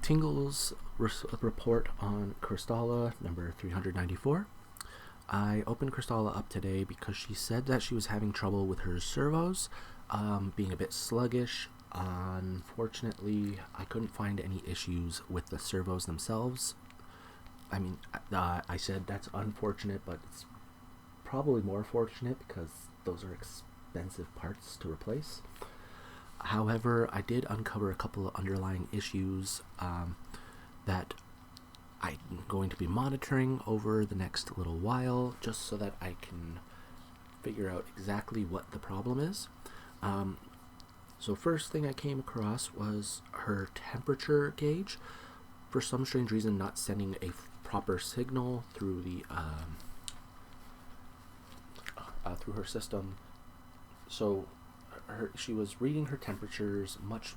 Tingles report on Crystala number 394. I opened Crystala up today because she said that she was having trouble with her servos, being a bit sluggish. Unfortunately, I couldn't find any issues with the servos themselves. I mean, I said that's unfortunate, but it's probably more fortunate because those are expensive parts to replace. However, I did uncover a couple of underlying issues that I'm going to be monitoring over the next little while, just so that I can figure out exactly what the problem is. So first thing I came across was her temperature gauge, for some strange reason not sending a proper signal through the through her system. So she was reading her temperatures much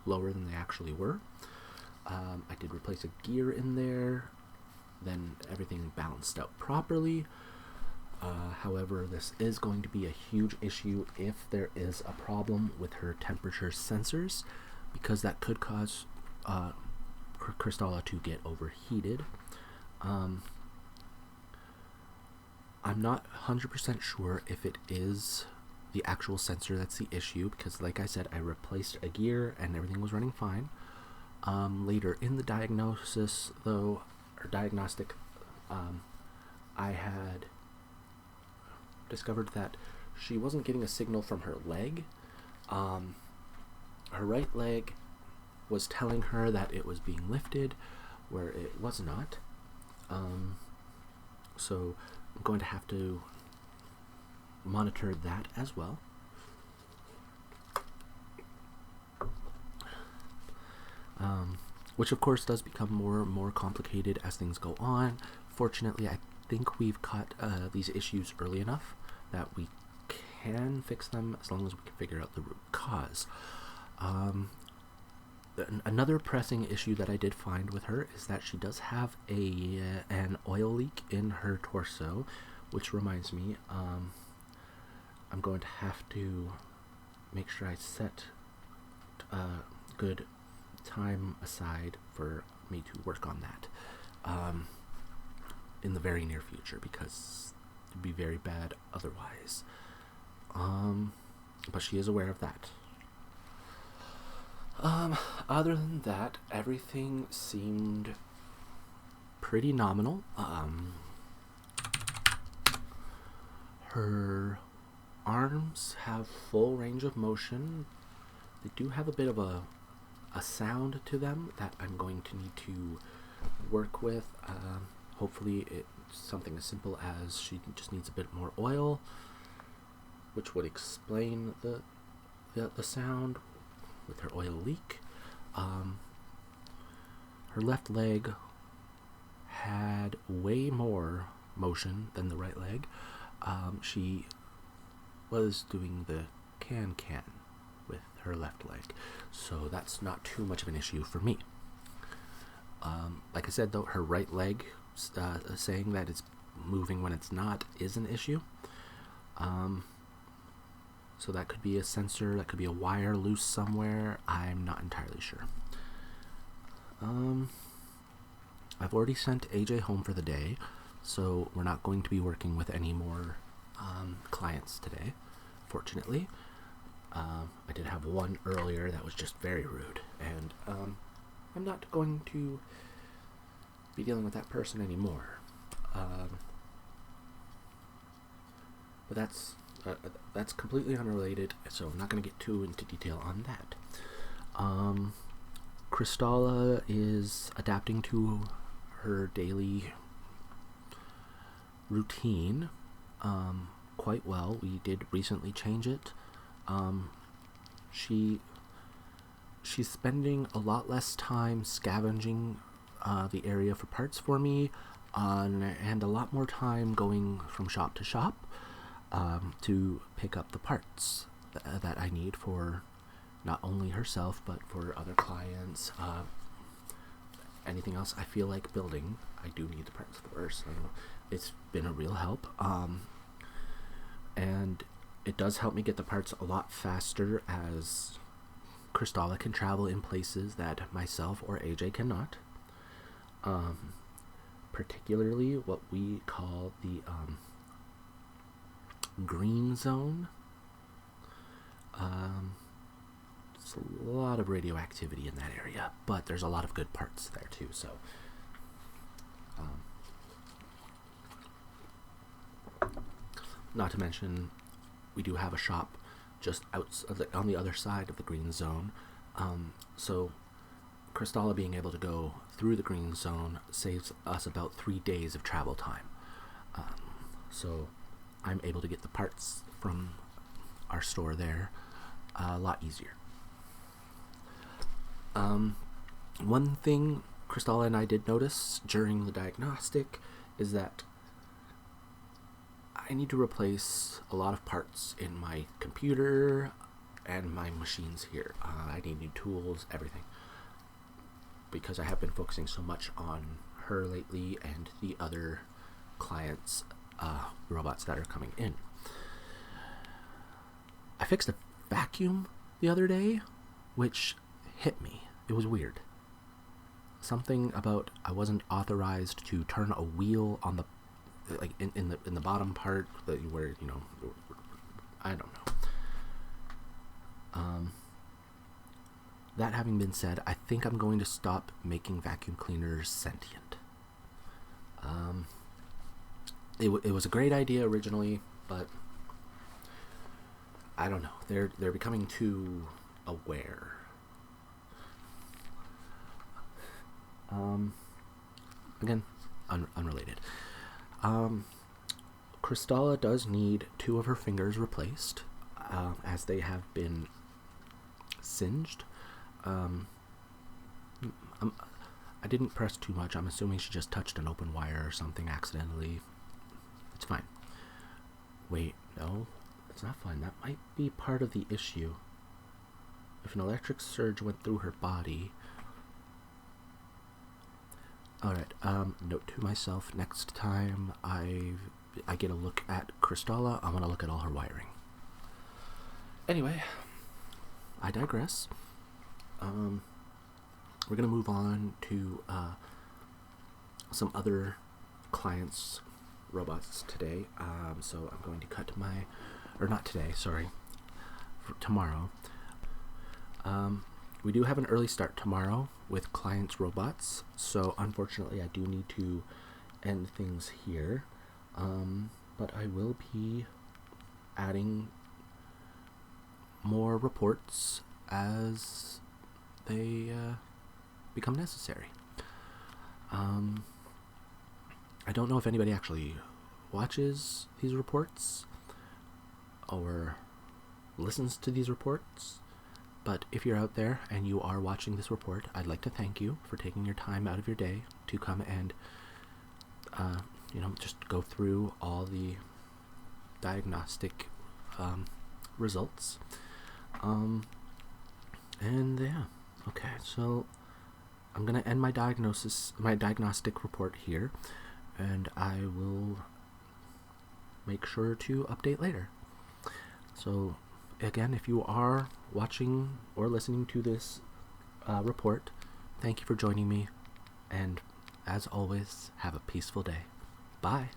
lower than they actually were. I did replace a gear in there, then everything balanced out properly. However, this is going to be a huge issue if there is a problem with her temperature sensors, because that could cause Crystala to get overheated. I'm not 100% sure if it is the actual sensor that's the issue, because like I said, I replaced a gear and everything was running fine. Later in the diagnostic, I had discovered that she wasn't getting a signal from her leg. Her right leg was telling her that it was being lifted, where it was not. So I'm going to have to monitor that as well. Which of course does become more and more complicated as things go on. Fortunately, I think we've caught these issues early enough that we can fix them as long as we can figure out the root cause. Another pressing issue that I did find with her is that she does have an oil leak in her torso, which reminds me, I'm going to have to make sure I set good time aside for me to work on that in the very near future, because it'd be very bad otherwise. But she is aware of that. Other than that, everything seemed pretty nominal. Her arms have full range of motion. They do have a bit of a sound to them that I'm going to need to work with. Hopefully it's something as simple as she just needs a bit more oil, which would explain the sound with her oil leak. Her left leg had way more motion than the right leg. She was doing the can with her left leg, so that's not too much of an issue for me. Like I said, though, her right leg saying that it's moving when it's not is an issue. So that could be a sensor, that could be a wire loose somewhere. I'm not entirely sure. I've already sent AJ home for the day, so we're not going to be working with any more clients today, fortunately. I did have one earlier that was just very rude, and I'm not going to be dealing with that person anymore. But that's completely unrelated, so I'm not going to get too into detail on that. Crystala is adapting to her daily routine quite well. We did recently change it. She's spending a lot less time scavenging the area for parts for me, and a lot more time going from shop to shop to pick up the parts that I need for not only herself but for other clients. Anything else I feel like building, I do need the parts for. So it's been a real help, and it does help me get the parts a lot faster, as Crystala can travel in places that myself or AJ cannot. Particularly what we call the green zone. It's a lot of radioactivity in that area, but there's a lot of good parts there too. So, not to mention, we do have a shop just outside, on the other side of the green zone. So, Crystala being able to go through the green zone saves us about 3 days of travel time. So, I'm able to get the parts from our store there a lot easier. One thing Crystala and I did notice during the diagnostic is that I need to replace a lot of parts in my computer and my machines here. I need new tools, everything, because I have been focusing so much on her lately and the other clients' robots that are coming in. I fixed a vacuum the other day, which hit me. It was weird. Something about I wasn't authorized to turn a wheel on the in the bottom part where, you know, I don't know. That having been said, I think I'm going to stop making vacuum cleaners sentient. It was a great idea originally, but I don't know. They're becoming too aware. Again, unrelated. Crystala does need 2 of her fingers replaced, as they have been singed. I didn't press too much. I'm assuming she just touched an open wire or something accidentally. It's fine. Wait, no, it's not fine. That might be part of the issue. If an electric surge went through her body... Alright, note to myself, next time I get a look at Crystala, I want to look at all her wiring. Anyway, I digress. We're going to move on to some other clients' robots today. So I'm going to cut to not today, sorry, for tomorrow. We do have an early start tomorrow with clients' robots, so unfortunately I do need to end things here, but I will be adding more reports as they become necessary. I don't know if anybody actually watches these reports or listens to these reports, but if you're out there and you are watching this report, I'd like to thank you for taking your time out of your day to come and just go through all the diagnostic results. And yeah, okay, so I'm gonna end my diagnostic report here, and I will make sure to update later. So again, if you are watching or listening to this report, thank you for joining me, and as always, have a peaceful day. Bye.